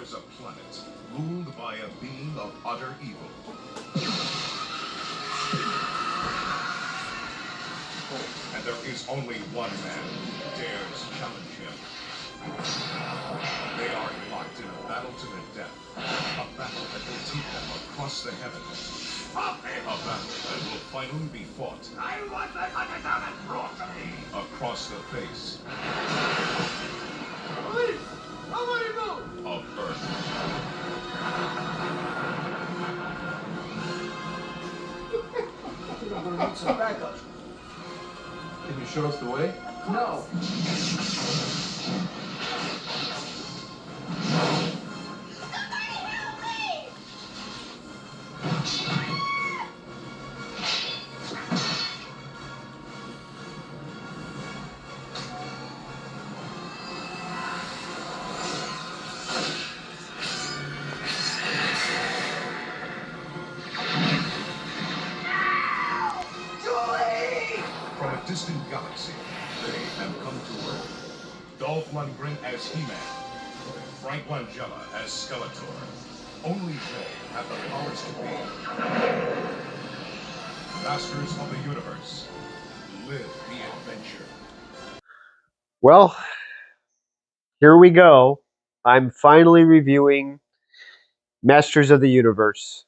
is a planet ruled by a being of utter evil. And there is only one man who dares challenge him. They are locked in a battle to the death. A battle that will take them across the heavens. A battle that will finally be fought. I want the underdog brought to me. Across the face. Police! Nobody move! Of Earth. We're gonna need some backup. Can you show us the way? No. From a distant galaxy, they have come to Earth. Dolph Lundgren as He-Man, Frank Langella as Skeletor. Only they have the powers to be masters of the universe. Live the adventure. Well, here we go. I'm finally reviewing Masters of the Universe.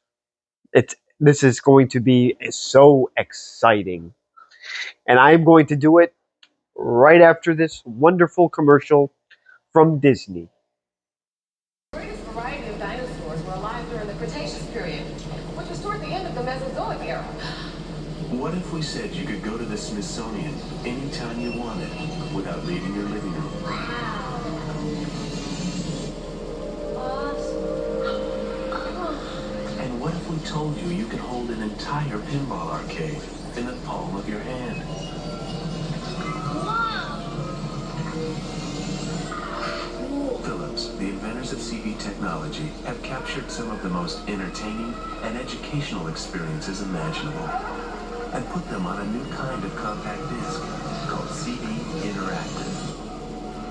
This is going to be so exciting. And I'm going to do it right after this wonderful commercial from Disney. The greatest variety of dinosaurs were alive during the Cretaceous period, which was toward the end of the Mesozoic era. What if we said you could go to the Smithsonian anytime you wanted without leaving your living room? And what if we told you could hold an entire pinball arcade in the palm of your hand? Philips, the inventors of CD technology, have captured some of the most entertaining and educational experiences imaginable and put them on a new kind of compact disc called CD Interactive.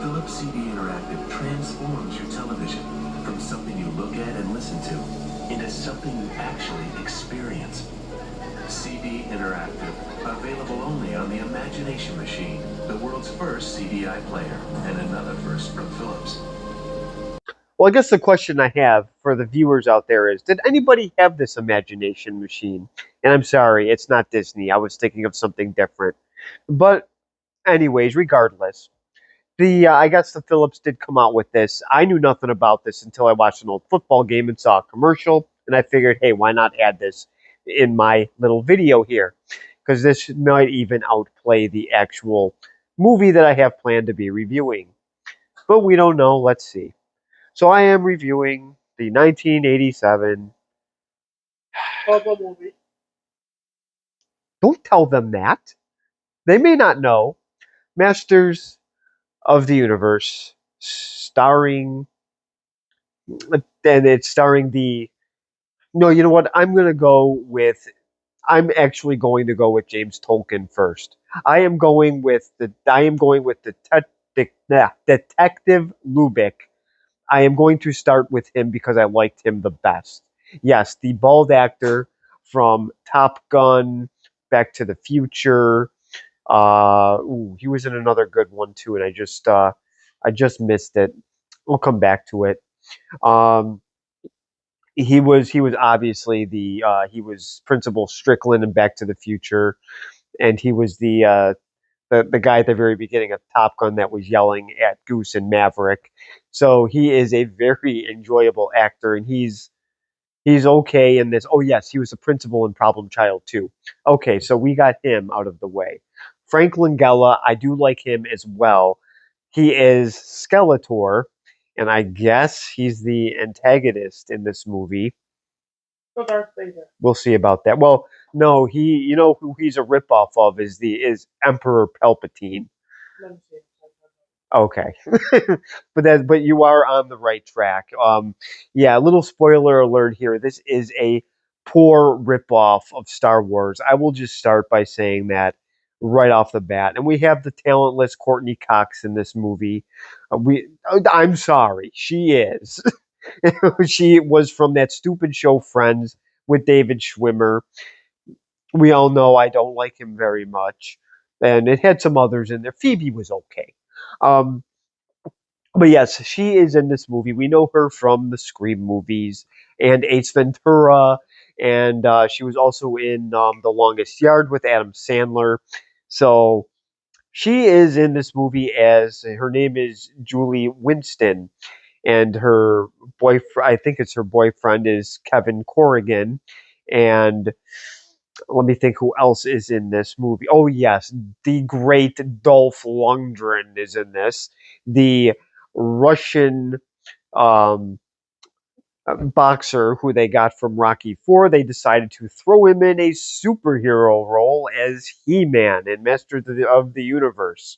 Philips CD Interactive transforms your television from something you look at and listen to into something you actually experience. CD Interactive, available only on the Imagination Machine, the world's first CDI player, and another first from Philips. Well, I guess the question I have for the viewers out there is, did anybody have this Imagination Machine? And I'm sorry, it's not Disney. I was thinking of something different. But anyways, regardless, I guess the Philips did come out with this. I knew nothing about this until I watched an old football game and saw a commercial, and I figured, hey, why not add this in my little video here? Because this might even outplay the actual movie that I have planned to be reviewing. But we don't know. Let's see. So I am reviewing the 1987. Bubba movie. Don't tell them that. They may not know. Masters of the Universe, starring. And it's starring the. No, you know what? I'm actually going to go with James Tolkien first. I am going with Detective Lubick. I am going to start with him because I liked him the best. Yes, the bald actor from Top Gun, Back to the Future. He was in another good one too, and I just missed it. We'll come back to it. He was obviously he was Principal Strickland in Back to the Future, and he was the guy at the very beginning of Top Gun that was yelling at Goose and Maverick. So he is a very enjoyable actor, and he's okay in this. Oh yes, he was the principal in Problem Child too. Okay, so we got him out of the way. Frank Langella, I do like him as well. He is Skeletor, and I guess he's the antagonist in this movie. The Darth Vader. We'll see about that. Well, no, you know who he's a ripoff of is Emperor Palpatine. Let me see. Okay, but you are on the right track. Yeah, a little spoiler alert here. This is a poor ripoff of Star Wars. I will just start by saying that right off the bat. And we have the talentless Courtney Cox in this movie. I'm sorry, she is. She was from that stupid show Friends with David Schwimmer. We all know I don't like him very much. And it had some others in there. Phoebe was okay. Um, but yes, she is in this movie. We know her from the Scream movies and Ace Ventura, and she was also in The Longest Yard with Adam Sandler. So she is in this movie as her name is Julie Winston, and her boyfriend, I think it's her boyfriend, is Kevin Corrigan. And let me think who else is in this movie. Oh, yes, the great Dolph Lundgren is in this. The Russian um, boxer who they got from Rocky Four. They decided to throw him in a superhero role as He-Man in Masters of the Universe.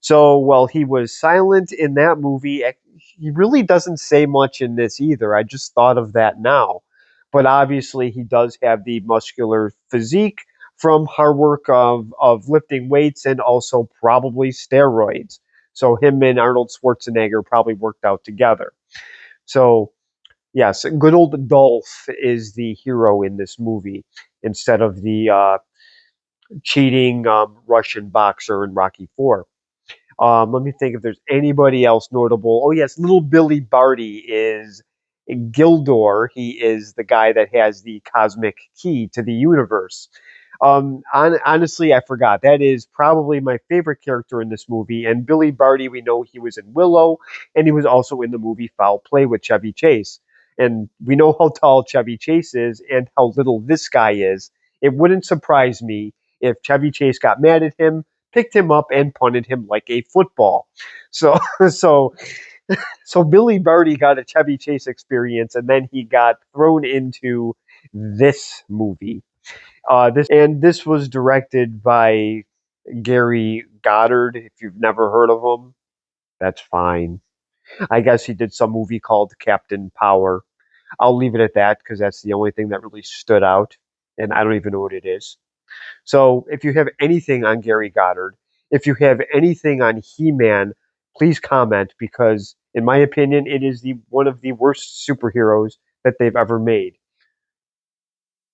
So while he was silent in that movie, he really doesn't say much in this either. I just thought of that now. But obviously, he does have the muscular physique from hard work of lifting weights and also probably steroids. So him and Arnold Schwarzenegger probably worked out together. So yes, good old Dolph is the hero in this movie instead of the cheating Russian boxer in Rocky Four. Let me think if there's anybody else notable. Oh yes, little Billy Barty is Gildor. He is the guy that has the cosmic key to the universe. Honestly, I forgot. That is probably my favorite character in this movie. And Billy Barty, we know he was in Willow, and he was also in the movie Foul Play with Chevy Chase. And we know how tall Chevy Chase is and how little this guy is. It wouldn't surprise me if Chevy Chase got mad at him, picked him up, and punted him like a football. So, so, so Billy Barty got a Chevy Chase experience, and then he got thrown into this movie. This was directed by Gary Goddard. If you've never heard of him, that's fine. I guess he did some movie called Captain Power. I'll leave it at that because that's the only thing that really stood out, and I don't even know what it is. So if you have anything on Gary Goddard, if you have anything on He-Man, please comment because, in my opinion, it is the one of the worst superheroes that they've ever made.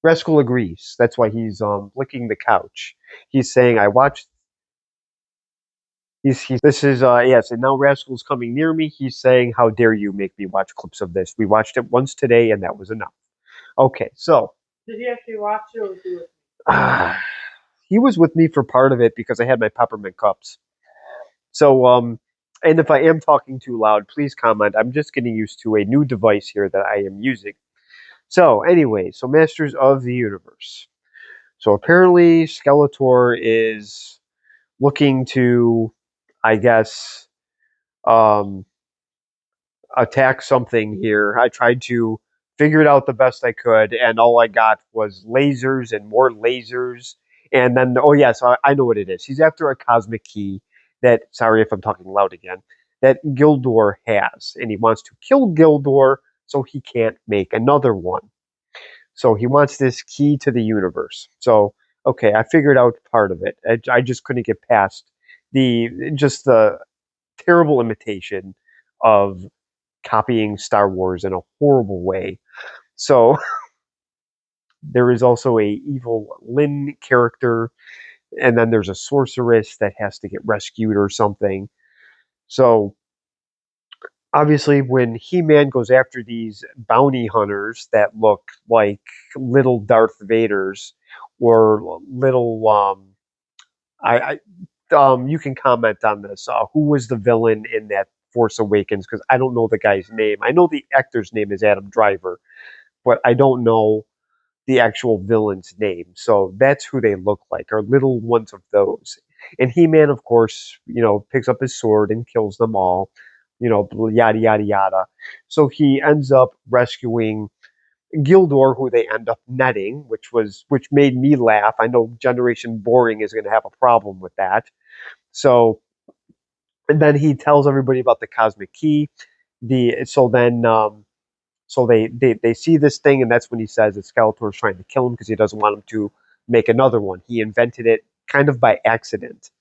Rascal agrees. That's why he's licking the couch. He's saying, "I watched." This is yes, and now Rascal's coming near me. He's saying, "How dare you make me watch clips of this? We watched it once today, and that was enough." Okay, so Did he actually watch it or do it? he was with me for part of it because I had my peppermint cups. So and if I am talking too loud, please comment. I'm just getting used to a new device here that I am using. So anyway, so Masters of the Universe. So apparently Skeletor is looking to, I guess, um, attack something here. I tried to figure it out the best I could, and all I got was lasers and more lasers. And then, oh yes, I know what it is. He's after a cosmic key that, sorry if I'm talking loud again, that Gildor has, and he wants to kill Gildor so he can't make another one. So he wants this key to the universe. So okay, I figured out part of it. I just couldn't get past the terrible imitation of copying Star Wars in a horrible way. So there is also a evil Lynn character, and then there's a sorceress that has to get rescued or something. So obviously, when He-Man goes after these bounty hunters that look like little Darth Vaders or little you can comment on this. Who was the villain in that Force Awakens? Because I don't know the guy's name. I know the actor's name is Adam Driver, but I don't know the actual villain's name. So that's who they look like, are little ones of those. And He-Man, of course, picks up his sword and kills them all. Yada yada yada. So he ends up rescuing Gildor, who they end up netting, which made me laugh. I know Generation Boring is going to have a problem with that. So, and then he tells everybody about the cosmic key. So they see this thing, and that's when he says that Skeletor is trying to kill him because he doesn't want him to make another one. He invented it kind of by accident.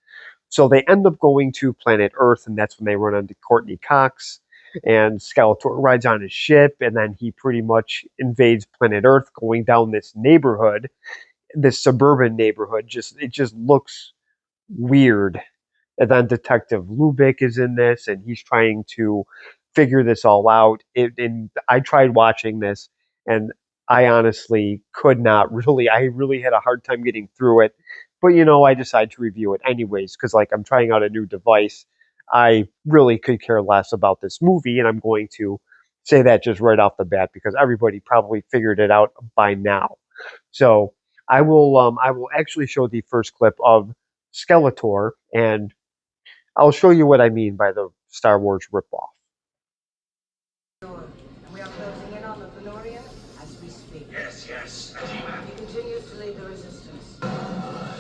So they end up going to planet Earth, and that's when they run into Courtney Cox. and Skeletor rides on his ship, and then he pretty much invades planet Earth, going down this neighborhood, this suburban neighborhood. It just looks weird. And then Detective Lubick is in this, and he's trying to figure this all out. And I tried watching this, and I honestly could not really. I really had a hard time getting through it. But I decided to review it anyways because, like, I'm trying out a new device. I really could care less about this movie, and I'm going to say that just right off the bat because everybody probably figured it out by now. So I will actually show the first clip of Skeletor, and I'll show you what I mean by the Star Wars ripoff. And we are closing in on the Valorian as we speak. Yes, yes, He-Man. He continues to lead the resistance. I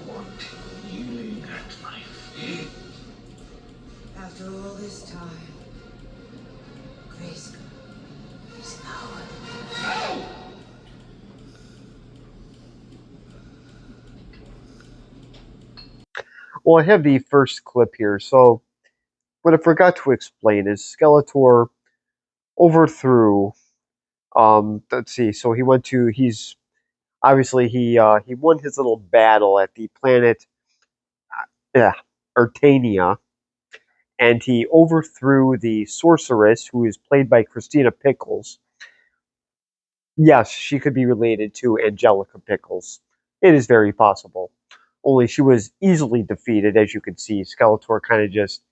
want healing at my feet. After all this time, Grayskull is power. Well, I have the first clip here. So what I forgot to explain is Skeletor overthrew. Let's see. So he's obviously he won his little battle at the planet, yeah, Eternia, and he overthrew the sorceress, who is played by Christina Pickles. Yes, she could be related to Angelica Pickles. It is very possible. Only she was easily defeated, as you can see. Skeletor kind of just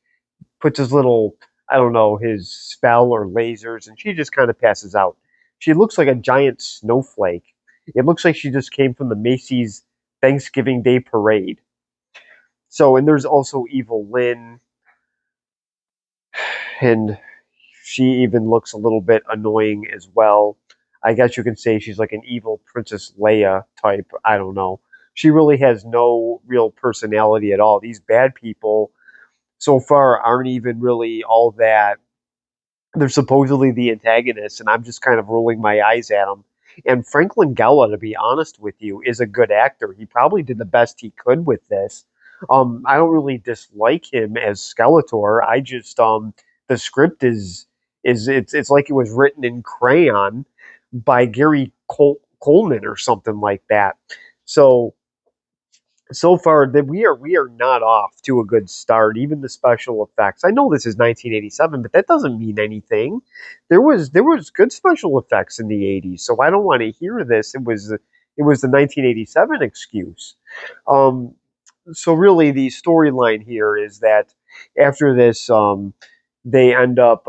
puts his little, I don't know, his spell or lasers, and she just kind of passes out. She looks like a giant snowflake. It looks like she just came from the Macy's Thanksgiving Day Parade. So, and there's also Evil Lynn, and she even looks a little bit annoying as well. I guess you can say she's like an evil Princess Leia type. I don't know. She really has no real personality at all. These bad people so far aren't even really all that. They're supposedly the antagonists, and I'm just kind of rolling my eyes at them. And Frank Langella, to be honest with you, is a good actor. He probably did the best he could with this. I don't really dislike him as Skeletor. I just the script is it's like it was written in crayon by Gary Coleman or something like that. So far that we are not off to a good start. Even the special effects. I know this is 1987, but that doesn't mean anything. There was good special effects in the 80s, so I don't want to hear this. It was the 1987 excuse. So really, the storyline here is that after this, they end up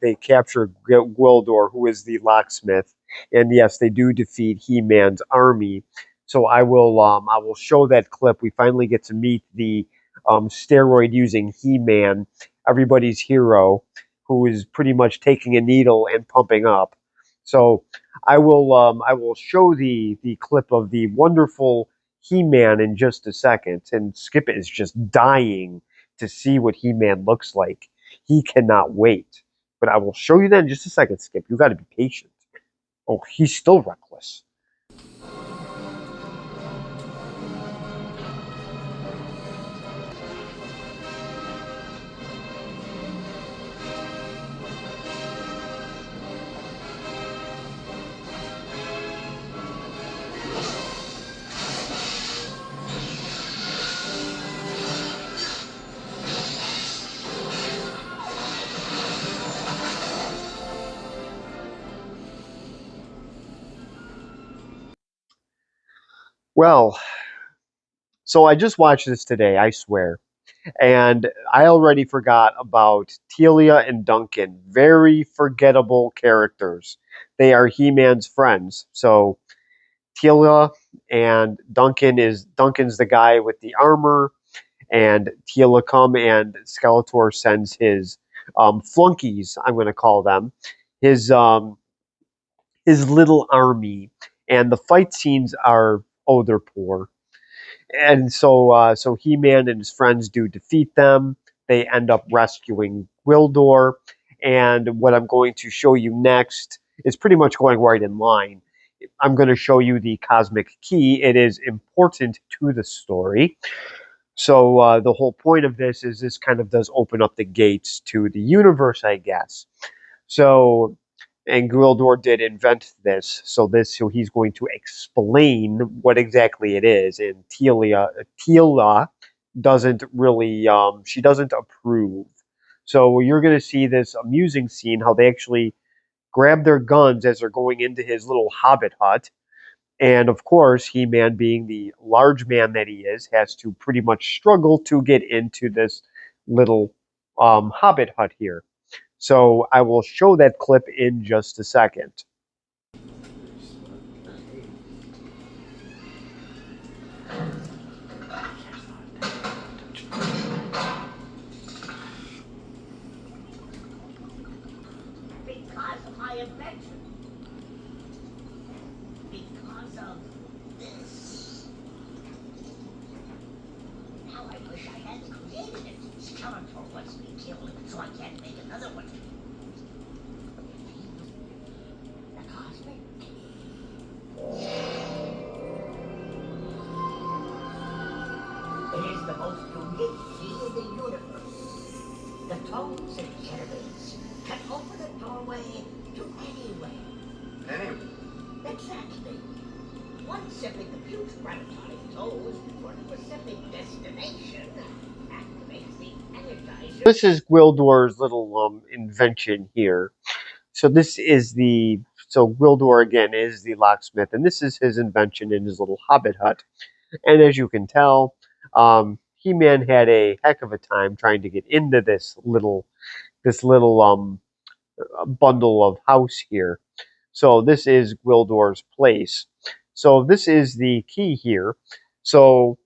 they capture Gwildor, who is the locksmith, and yes, they do defeat He-Man's army. So I will show that clip. We finally get to meet the steroid using He-Man, everybody's hero, who is pretty much taking a needle and pumping up. So I will show the clip of the wonderful He-Man in just a second, and Skip is just dying to see what He-Man looks like. He cannot wait. But I will show you that in just a second, Skip. You got to be patient. Oh, he's still reckless. Well, so I just watched this today, I swear. And I already forgot about Telia and Duncan. Very forgettable characters. They are He-Man's friends. So Telia and Duncan's the guy with the armor, and Telia come and Skeletor sends his flunkies, I'm going to call them, his little army, and the fight scenes are, oh, they're poor. And so He-Man and his friends do defeat them. They end up rescuing Gwildor, and what I'm going to show you next is pretty much going right in line. I'm going to show you the Cosmic Key. It is important to the story. So the whole point of this is this kind of does open up the gates to the universe, I guess. So, and Gwildor did invent this. So he's going to explain what exactly it is. And Tila doesn't really, she doesn't approve. So you're going to see this amusing scene how they actually grab their guns as they're going into his little hobbit hut. And of course, He Man, being the large man that he is, has to pretty much struggle to get into this little hobbit hut here. So I will show that clip in just a second. Because of my invention. Because of this. Now I wish I hadn't created it. Skeletor wants me killed, so I can't make another one. The cosmic key. It is the most unique key in the universe. The tones it generates can open a doorway to anywhere. Anyway, Exactly. One sipping computes gravitonic tones for a specific destination. Activates the energizer. This is Gwildor's little invention here. So Gwildor again is the locksmith, and this is his invention in his little hobbit hut. And as you can tell, He-Man had a heck of a time trying to get into this little bundle of house here. So this is Gwildor's place. So this is the key here. So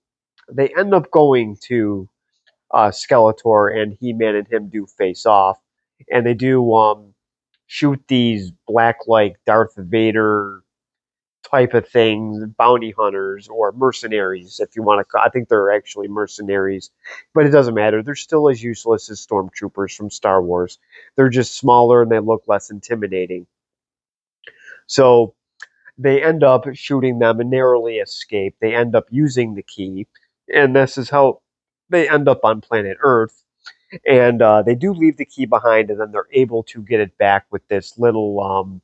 they end up going to Skeletor, and He-Man and him do face off, and they do shoot these black like Darth Vader type of things, bounty hunters or mercenaries, if you want to. I think they're actually mercenaries, but it doesn't matter. They're still as useless as stormtroopers from Star Wars. They're just smaller and they look less intimidating. So they end up shooting them and narrowly escape. They end up using the key, and this is how they end up on planet Earth. And they do leave the key behind, and then they're able to get it back with this little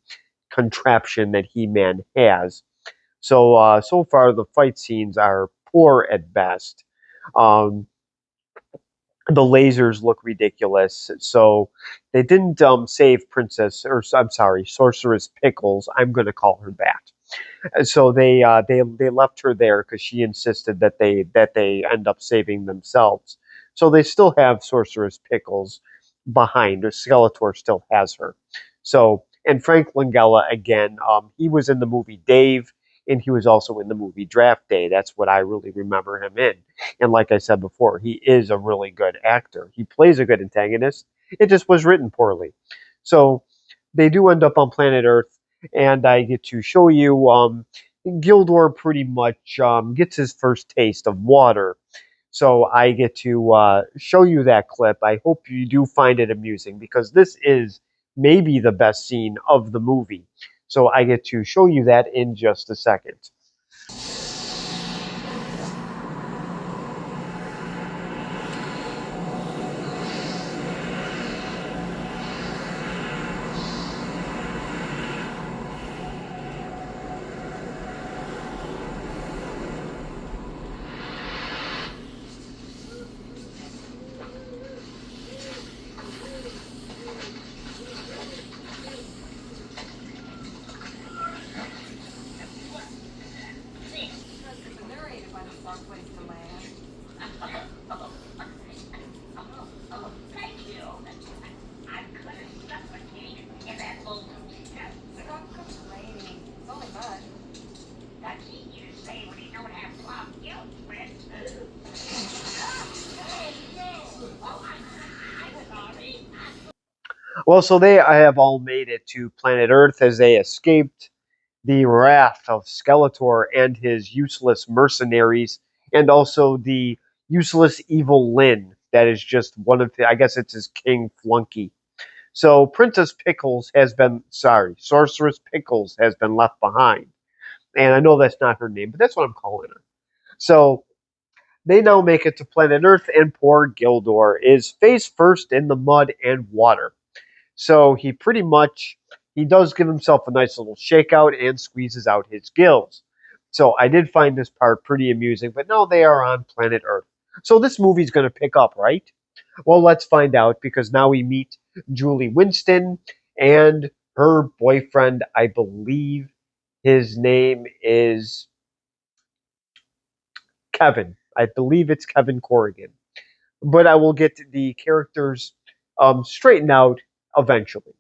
contraption that He-Man has. So so far the fight scenes are poor at best. Um, the lasers look ridiculous. So they didn't save Princess, or I'm sorry, Sorceress Pickles. I'm going to call her that. So they left her there because she insisted that they end up saving themselves. So they still have Sorceress Pickles behind. Or Skeletor still has her. So, and Frank Langella again. He was in the movie Dave, and he was also in the movie Draft Day. That's what I really remember him in. And like I said before, he is a really good actor. He plays a good antagonist. It just was written poorly. So they do end up on planet Earth, and I get to show you Gildor pretty much gets his first taste of water. So I get to show you that clip. I hope you do find it amusing because this is maybe the best scene of the movie. So I get to show you that in just a second. Narrated by the Star Place to Land. Oh, thank you. I couldn't suffocate in that old Stop complaining. It's only mud. That's easy to say when you don't have plum guilt, friend. Well, so I have all made it to planet Earth as they escaped the wrath of Skeletor and his useless mercenaries, and also the useless evil Lyn. That is just one of I guess it's his king flunky. So Sorceress Pickles has been left behind. And I know that's not her name, but that's what I'm calling her. So they now make it to planet Earth, and poor Gildor is face first in the mud and water. So he does give himself a nice little shakeout and squeezes out his gills. So I did find this part pretty amusing, but now they are on planet Earth. So this movie's going to pick up, right? Well, let's find out because now we meet Julie Winston and her boyfriend. I believe his name is Kevin. I believe it's Kevin Corrigan. But I will get the characters straightened out eventually.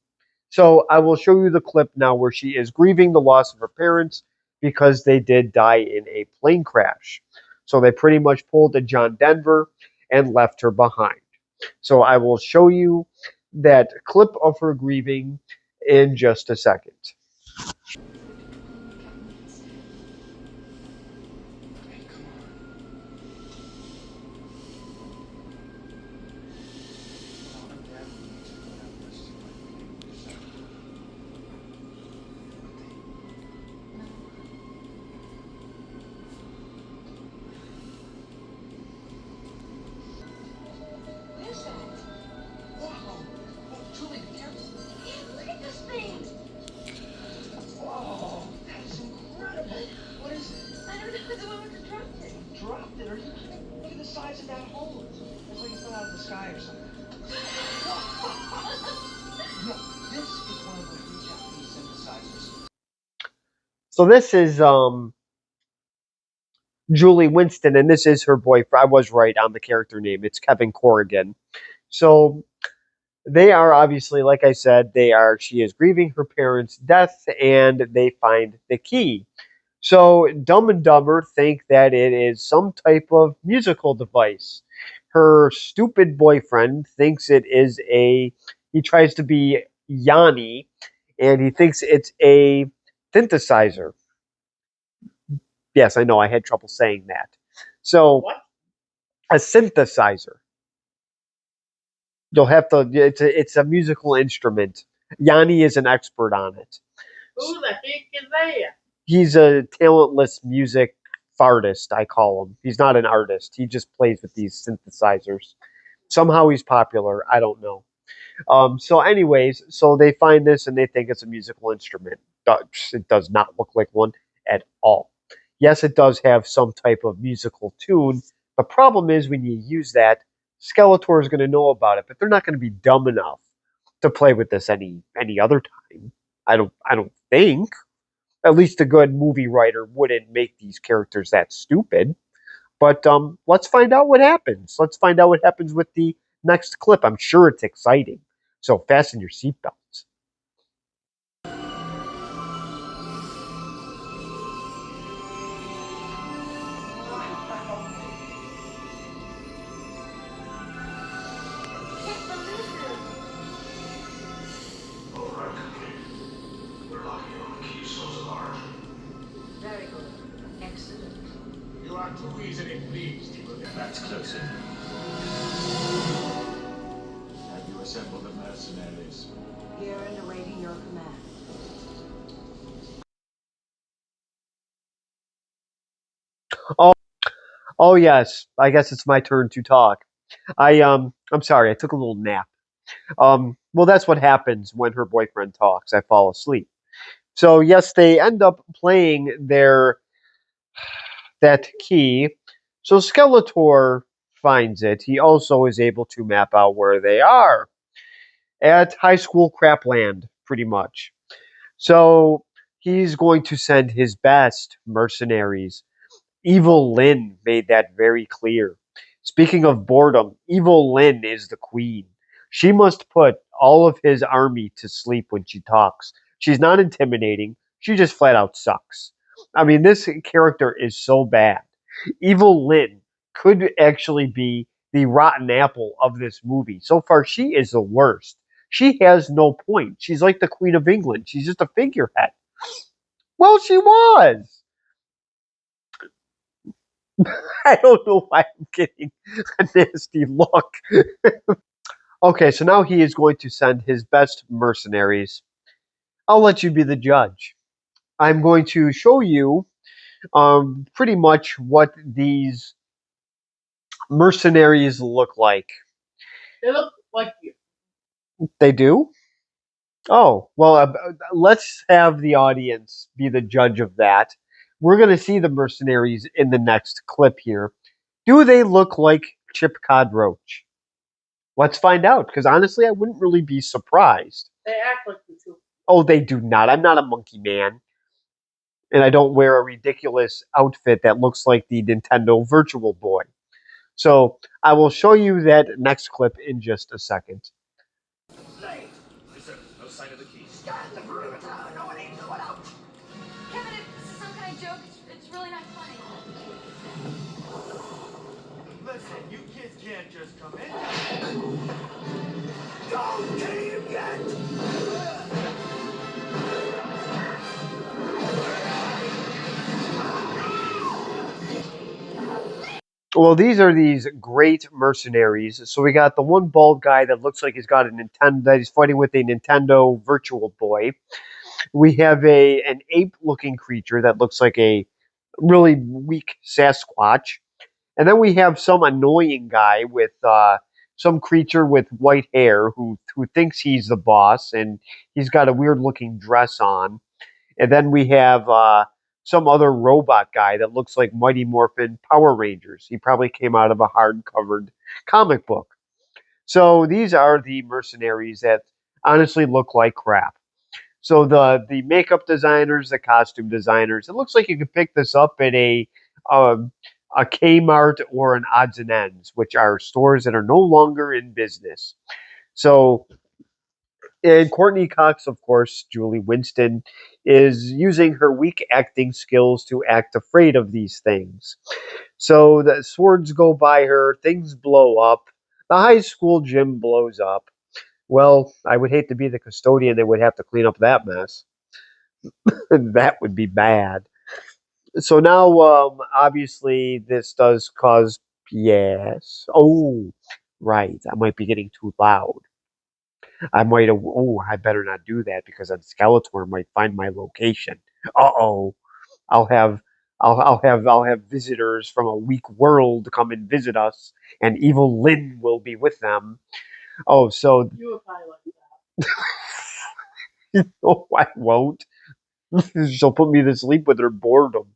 So I will show you the clip now where she is grieving the loss of her parents because they did die in a plane crash. So they pretty much pulled a John Denver and left her behind. So I will show you that clip of her grieving in just a second. What is that? Wow. Julie, be careful. Look at this thing. Whoa, that's incredible. What is it? I don't know. It's the one with the drop thing. Dropped it? Are you kidding? Look at the size of that hole. It's like it fell out of the sky or something. No, this is one of those new Japanese synthesizers. So this is Julie Winston, and this is her boyfriend. I was right on the character name. It's Kevin Corrigan. So they are obviously, like I said, she is grieving her parents' death, and they find the key. So Dumb and Dumber think that it is some type of musical device. Her stupid boyfriend thinks it is he tries to be Yanni, and he thinks it's a synthesizer. Yes, I know, I had trouble saying that. So, What? a synthesizer. You'll have to, it's a musical instrument. Yanni is an expert on it. Who the heck is that? He's a talentless music artist, I call him. He's not an artist. He just plays with these synthesizers. Somehow he's popular. I don't know. So, anyways, so they find this and they think it's a musical instrument. It does not look like one at all. Yes, it does have some type of musical tune. The problem is when you use that, Skeletor is going to know about it, but they're not going to be dumb enough to play with this any other time. I don't think. At least a good movie writer wouldn't make these characters that stupid. But let's find out what happens. Let's find out what happens with the next clip. I'm sure it's exciting. So fasten your seatbelts. Can't believe this. All right, complete. We're locking on the key source of origin. Very good. Excellent. You are too easily pleased, you will get that's close in. Have you assembled the mercenaries? Here and awaiting your command. Oh yes, I guess it's my turn to talk. I'm sorry, I took a little nap. Well, that's what happens when her boyfriend talks. I fall asleep. So yes, they end up playing that key. So Skeletor finds it. He also is able to map out where they are at High School Crapland, pretty much. So he's going to send his best mercenaries. Evil Lynn made that very clear. Speaking of boredom, Evil Lynn is the queen. She must put all of his army to sleep when she talks. She's not intimidating. She just flat out sucks. I mean, this character is so bad. Evil Lynn could actually be the rotten apple of this movie. So far, she is the worst. She has no point. She's like the Queen of England. She's just a figurehead. Well, she was. I don't know why I'm getting a nasty look. Okay, so now he is going to send his best mercenaries. I'll let you be the judge. I'm going to show you pretty much what these mercenaries look like? They look like you. They do? Oh, well, let's have the audience be the judge of that. We're going to see the mercenaries in the next clip here. Do they look like Chip Roach? Let's find out, because honestly, I wouldn't really be surprised. They act like you too. Oh, they do not. I'm not a monkey man. And I don't wear a ridiculous outfit that looks like the Nintendo Virtual Boy. So I will show you that next clip in just a second. Yes, sir. No sign of the keys. Stand the perimeter. No one needs to go out. Kevin, if this is some kind of joke, it's really not funny. Listen, you kids can't just come in. Don't get him yet. Well, these are these great mercenaries. So we got the one bald guy that looks like he's got a Nintendo, that he's fighting with a Nintendo Virtual Boy. We have an ape-looking creature that looks like a really weak Sasquatch. And then we have some annoying guy with some creature with white hair who thinks he's the boss, and he's got a weird looking dress on. And then we have some other robot guy that looks like Mighty Morphin Power Rangers. He probably came out of a hard-covered comic book. So these are the mercenaries that honestly look like crap. So the makeup designers, the costume designers, it looks like you could pick this up at a Kmart or an Odds and Ends, which are stores that are no longer in business. So, and Courtney Cox, of course, Julie Winston, is using her weak acting skills to act afraid of these things. So the swords go by her, things blow up, the high school gym blows up. Well, I would hate to be the custodian that would have to clean up that mess. That would be bad. So now, obviously, this does cause. Yes. Oh, right. I might be getting too loud. I might have. Oh, I better not do that because then Skeletor might find my location. Uh-oh. I'll have. I'll have visitors from a weak world come and visit us, and evil Lynn will be with them. Oh, so You would probably like no, I won't. She'll put me to sleep with her boredom.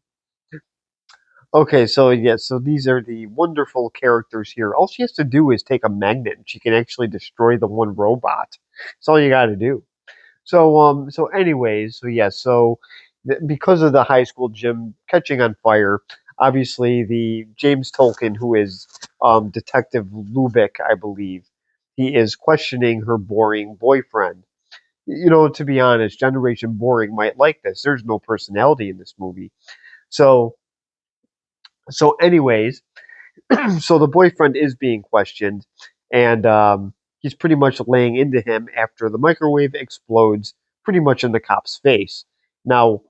Okay, so yes, so these are the wonderful characters here. All she has to do is take a magnet, and she can actually destroy the one robot. That's all you got to do. So anyways, so yes, so because of the high school gym catching on fire, obviously the James Tolkien, who is Detective Lubick, I believe, he is questioning her boring boyfriend. You know, to be honest, Generation Boring might like this. There's no personality in this movie. So anyways, so the boyfriend is being questioned, and he's pretty much laying into him after the microwave explodes pretty much in the cop's face. Now,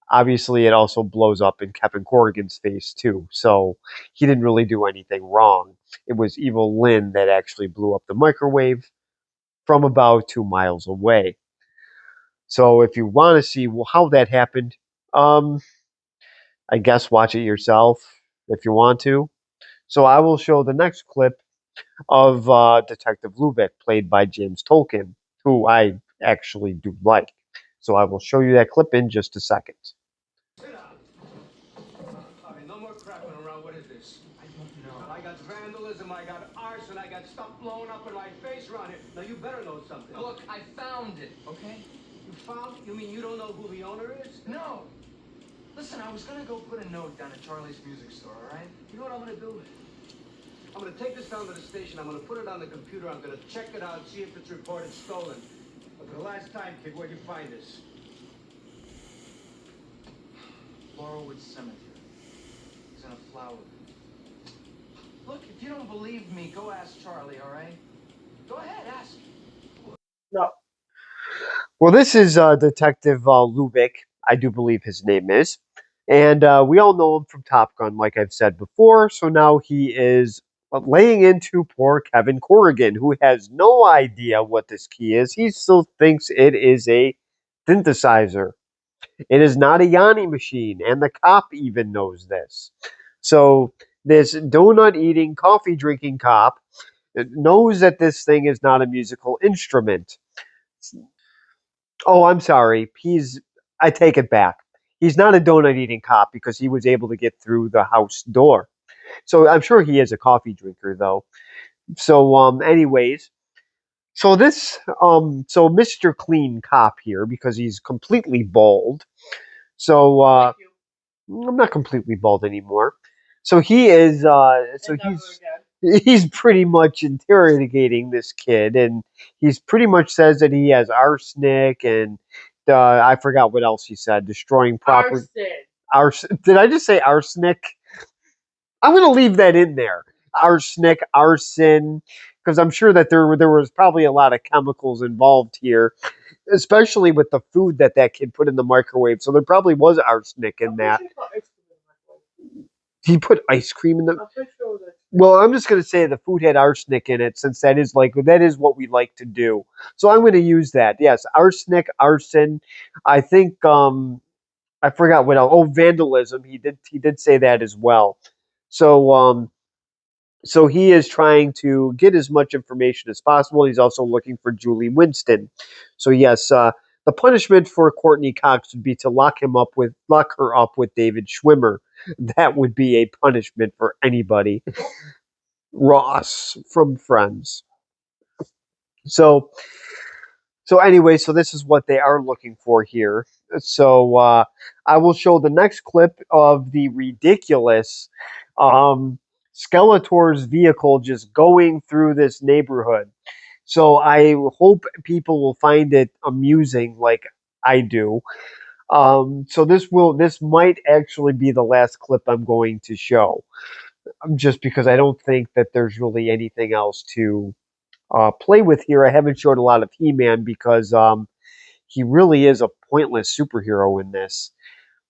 obviously, it also blows up in Kevin Corrigan's face too, so he didn't really do anything wrong. It was evil Lynn that actually blew up the microwave from about 2 miles away. So if you want to see how that happened, um, I guess watch it yourself if you want to. So I will show the next clip of Detective Lubick, played by James Tolkien, who I actually do like. So I will show you that clip in just a second. Sit down. All right, no more crapping around. What is this? I don't know. I got vandalism, I got arson, I got stuff blown up in my face around here. Now you better know something. Look, I found it, okay? You found it? You mean you don't know who the owner is? No. Listen, I was gonna go put a note down at Charlie's music store, all right? You know what I'm gonna do? I'm gonna take this down to the station, I'm gonna put it on the computer, I'm gonna check it out, see if it's reported stolen. But for the last time, kid, where'd you find this? Laurelwood Cemetery. It's in a flower. Look, if you don't believe me, go ask Charlie, all right? Go ahead, ask. no. Well, this is Detective Lubick, I do believe his name is. And we all know him from Top Gun, like I've said before. So now he is laying into poor Kevin Corrigan, who has no idea what this key is. He still thinks it is a synthesizer. It is not a Yanni machine, and the cop even knows this. So this donut eating, coffee drinking cop knows that this thing is not a musical instrument. Oh, I'm sorry. I take it back. He's not a donut eating cop because he was able to get through the house door. So I'm sure he is a coffee drinker though. So anyways, so Mr. Clean Cop here, because he's completely bald. So Thank you. I'm not completely bald anymore. So he is so And never he's again. he's pretty much interrogating this kid, and he's pretty much says that he has arsenic and I forgot what else he said, destroying property. Did I just say arsenic? I'm going to leave that in there. Arsenic, arson, because I'm sure that there was probably a lot of chemicals involved here, especially with the food that kid put in the microwave. So there probably was arsenic in that. He put ice cream in the. I'm pretty sure that. Well, I'm just going to say the food had arsenic in it, since that is what we like to do. So I'm going to use that. Yes, arsenic, arson. I think I forgot what else. Oh, vandalism. He did say that as well. So so he is trying to get as much information as possible. He's also looking for Julie Winston. So yes, the punishment for Courtney Cox would be to lock her up with David Schwimmer. That would be a punishment for anybody. Ross from Friends. So anyway, so this is what they are looking for here. So I will show the next clip of the ridiculous Skeletor's vehicle just going through this neighborhood. So I hope people will find it amusing like I do. So this might actually be the last clip I'm going to show, just because I don't think that there's really anything else to play with here. I haven't showed a lot of He-Man because he really is a pointless superhero in this.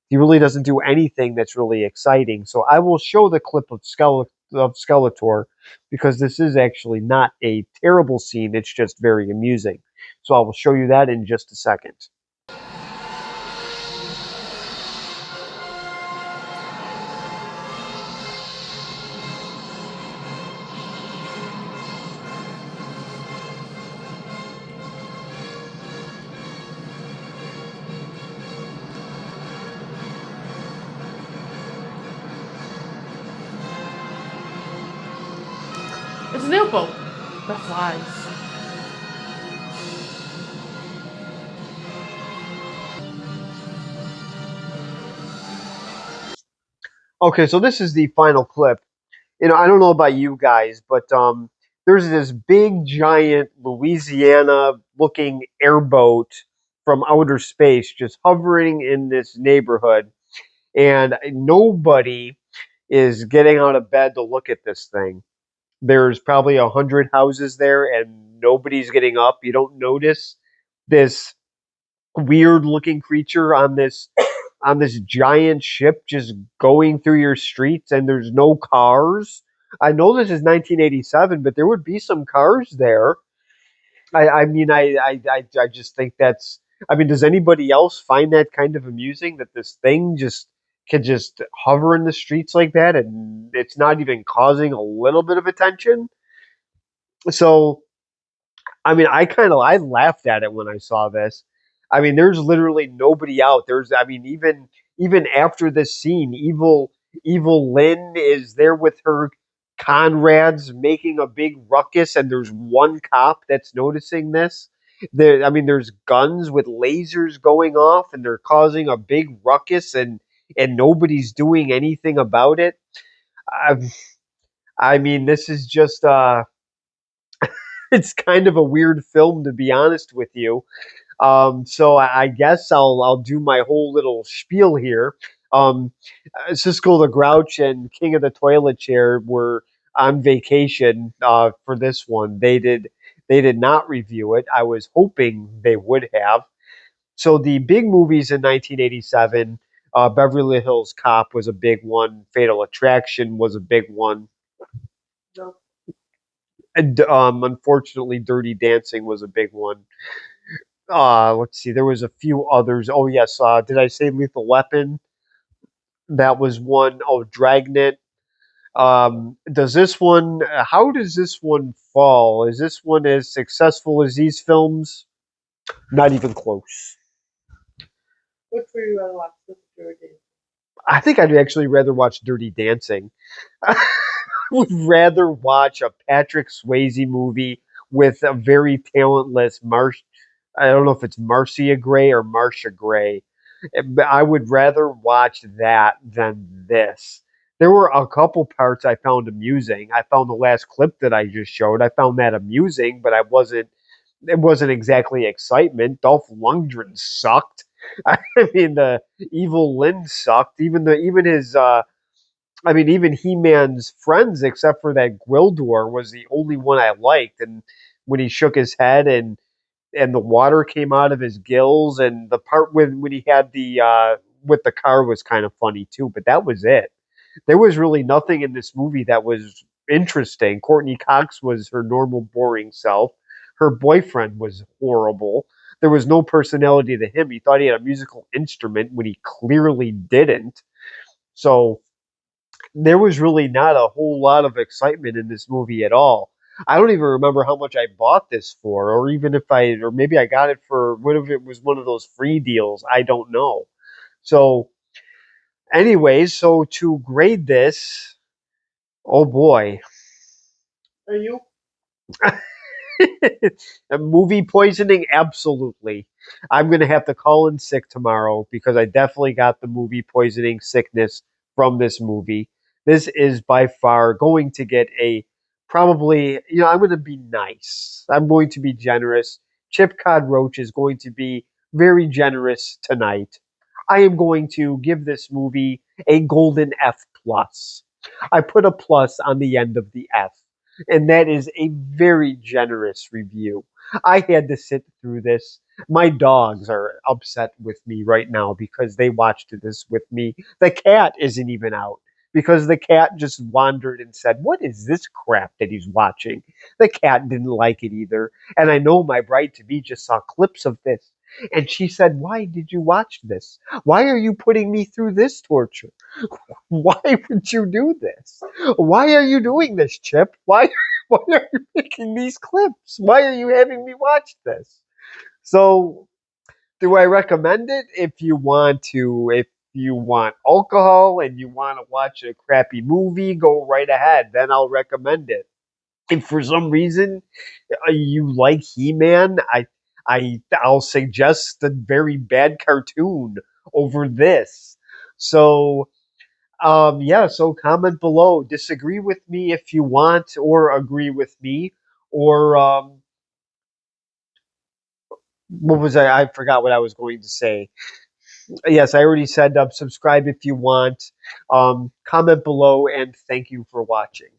He really doesn't do anything that's really exciting. So I will show the clip of Skeletor, because this is actually not a terrible scene. It's just very amusing. So I will show you that in just a second. It's a new boat that flies. Okay, so this is the final clip. I don't know about you guys, but there's this big, giant Louisiana-looking airboat from outer space just hovering in this neighborhood, and nobody is getting out of bed to look at this thing. There's probably 100 houses there, and nobody's getting up. You don't notice this weird-looking creature on this giant ship just going through your streets, and there's no cars. I know this is 1987, but there would be some cars there. I mean, I just think that's. I mean, does anybody else find that kind of amusing, that this thing just could just hover in the streets like that, and it's not even causing a little bit of attention? So I mean, I laughed at it when I saw this. I mean, there's literally nobody out. I mean, even after this scene, evil Lynn is there with her Conrads making a big ruckus, and there's one cop that's noticing this. I mean, there's guns with lasers going off, and they're causing a big ruckus, and nobody's doing anything about it. I, I mean, this is just it's kind of a weird film, to be honest with you. So I guess I'll do my whole little spiel here. Um, Siskel the Grouch and King of the Toilet Chair were on vacation for this one. They did not review it. I was hoping they would have. So the big movies in 1987, Beverly Hills Cop was a big one. Fatal Attraction was a big one. No. And, unfortunately, Dirty Dancing was a big one. Let's see, there was a few others. Oh yes, did I say Lethal Weapon? That was one. Oh, Dragnet. Does this one? How does this one fall? Is this one as successful as these films? Not even close. Which would you rather watch? This or Dirty Dancing? I think I'd actually rather watch Dirty Dancing. I would rather watch a Patrick Swayze movie with a very talentless I don't know if it's Marcia Gray or Marcia Gray. But I would rather watch that than this. There were a couple parts I found amusing. I found the last clip that I just showed. I found that amusing, but I wasn't. It wasn't exactly excitement. Dolph Lundgren sucked. I mean, the evil Lynn sucked. Even his I mean, even He Man's friends, except for that Gwildor, was the only one I liked. And when he shook his head and the water came out of his gills, and the part when he had the with the car was kind of funny too. But that was it. There was really nothing in this movie that was interesting. Courtney Cox was her normal boring self. Her boyfriend was horrible. There was no personality to him. He thought he had a musical instrument when he clearly didn't. So there was really not a whole lot of excitement in this movie at all. I don't even remember how much I bought this for, or even if or maybe I got it for, what if it was one of those free deals? I don't know. So, anyways, so to grade this, oh boy. Are you? Movie poisoning, absolutely. I'm going to have to call in sick tomorrow because I definitely got the movie poisoning sickness from this movie. This is by far going to get probably, I'm going to be nice. I'm going to be generous. Chip Cod Roach is going to be very generous tonight. I am going to give this movie a golden F plus. I put a plus on the end of the F, and that is a very generous review. I had to sit through this. My dogs are upset with me right now because they watched this with me. The cat isn't even out because the cat just wandered and said, "What is this crap that he's watching?" The cat didn't like it either. And I know my bride to be just saw clips of this. And she said, "Why did you watch this? Why are you putting me through this torture? Why would you do this? Why are you doing this, Chip? Why are you making these clips? Why are you having me watch this?" So, do I recommend it? If you want alcohol and you want to watch a crappy movie, go right ahead. Then I'll recommend it. If for some reason you like He-Man, I'll suggest the very bad cartoon over this. So yeah, so comment below. Disagree with me if you want, or agree with me, or what was I forgot what I was going to say. Yes, I already said subscribe if you want. Comment below, and thank you for watching.